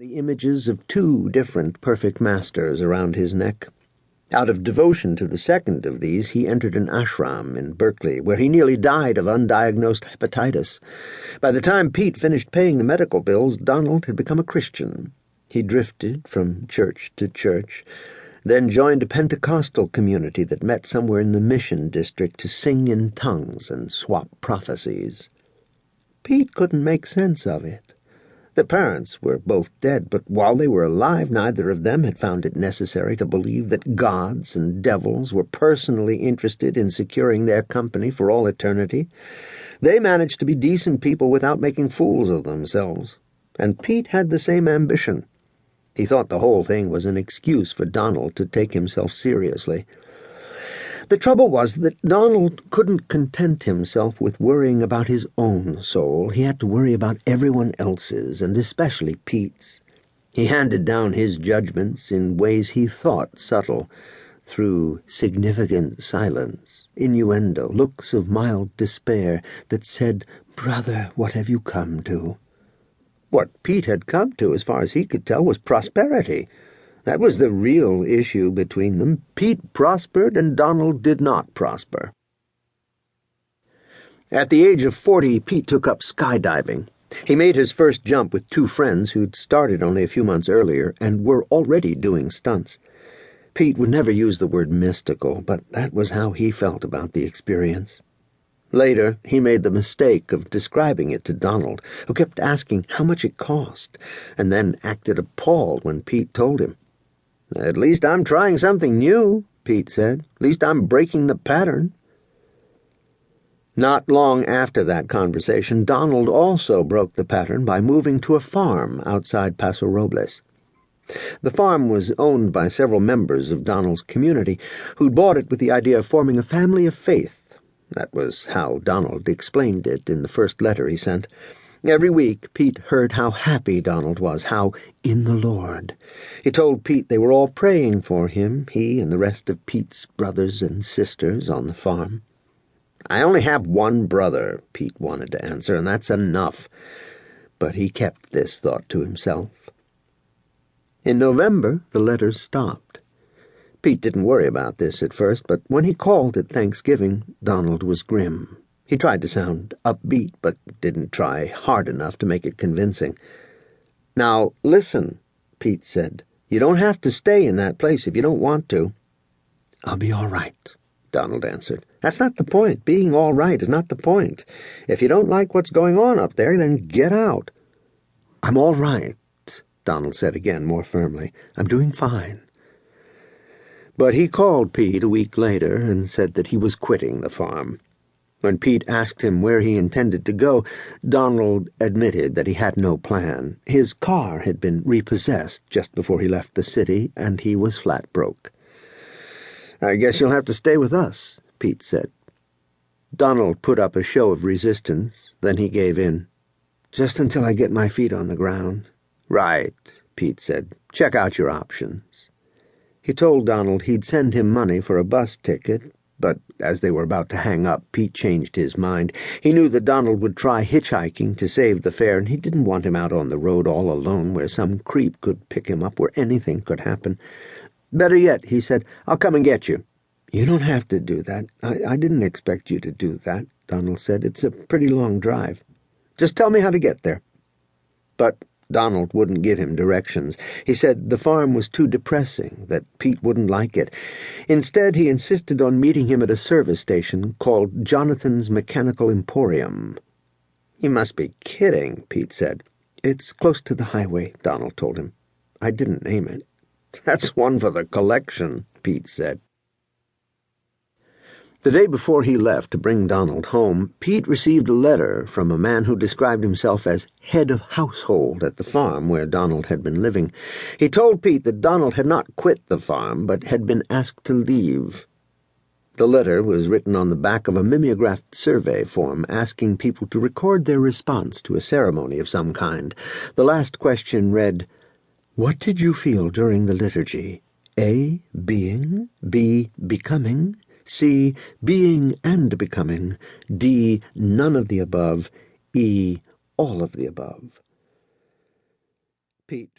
the images of two different perfect masters around his neck. Out of devotion to the second of these, he entered an ashram in Berkeley, where he nearly died of undiagnosed hepatitis. By the time Pete finished paying the medical bills, Donald had become a Christian. He drifted from church to church, then joined a Pentecostal community that met somewhere in the Mission District to sing in tongues and swap prophecies. Pete couldn't make sense of it. The parents were both dead, but while they were alive, neither of them had found it necessary to believe that gods and devils were personally interested in securing their company for all eternity. They managed to be decent people without making fools of themselves, and Pete had the same ambition. He thought the whole thing was an excuse for Donald to take himself seriously. The trouble was that Donald couldn't content himself with worrying about his own soul. He had to worry about everyone else's, and especially Pete's. He handed down his judgments in ways he thought subtle, through significant silence, innuendo, looks of mild despair that said, "Brother, what have you come to?" What Pete had come to, as far as he could tell, was prosperity. That was the real issue between them. Pete prospered, and Donald did not prosper. At the age of 40, Pete took up skydiving. He made his first jump with two friends who'd started only a few months earlier and were already doing stunts. Pete would never use the word mystical, but that was how he felt about the experience. Later, he made the mistake of describing it to Donald, who kept asking how much it cost, and then acted appalled when Pete told him. "At least I'm trying something new," Pete said. "At least I'm breaking the pattern." Not long after that conversation, Donald also broke the pattern by moving to a farm outside Paso Robles. The farm was owned by several members of Donald's community, who'd bought it with the idea of forming a family of faith. That was how Donald explained it in the first letter he sent. Every week, Pete heard how happy Donald was, how in the Lord. He told Pete they were all praying for him, he and the rest of Pete's brothers and sisters on the farm. "I only have one brother," Pete wanted to answer, "and that's enough." But he kept this thought to himself. In November, the letters stopped. Pete didn't worry about this at first, but when he called at Thanksgiving, Donald was grim. He tried to sound upbeat, but didn't try hard enough to make it convincing. "Now, listen," Pete said. "You don't have to stay in that place if you don't want to." "I'll be all right," Donald answered. "That's not the point. Being all right is not the point. If you don't like what's going on up there, then get out." "I'm all right," Donald said again, more firmly. "I'm doing fine." But he called Pete a week later and said that he was quitting the farm. When Pete asked him where he intended to go, Donald admitted that he had no plan. His car had been repossessed just before he left the city, and he was flat broke. "I guess you'll have to stay with us," Pete said. Donald put up a show of resistance, then he gave in. "Just until I get my feet on the ground." "Right," Pete said. "Check out your options." He told Donald he'd send him money for a bus ticket, but as they were about to hang up, Pete changed his mind. He knew that Donald would try hitchhiking to save the fare, and he didn't want him out on the road all alone where some creep could pick him up, where anything could happen. "Better yet," he said, "I'll come and get you." "You don't have to do that. I didn't expect you to do that," Donald said. "It's a pretty long drive. Just tell me how to get there." But Donald wouldn't give him directions. He said the farm was too depressing, that Pete wouldn't like it. Instead, he insisted on meeting him at a service station called Jonathan's Mechanical Emporium. "You must be kidding," Pete said. "It's close to the highway," Donald told him. "I didn't name it." "That's one for the collection," Pete said. The day before he left to bring Donald home, Pete received a letter from a man who described himself as head of household at the farm where Donald had been living. He told Pete that Donald had not quit the farm, but had been asked to leave. The letter was written on the back of a mimeographed survey form asking people to record their response to a ceremony of some kind. The last question read, "What did you feel during the liturgy? A. Being. B. Becoming. C. Being and becoming. D. None of the above. E. All of the above." Pete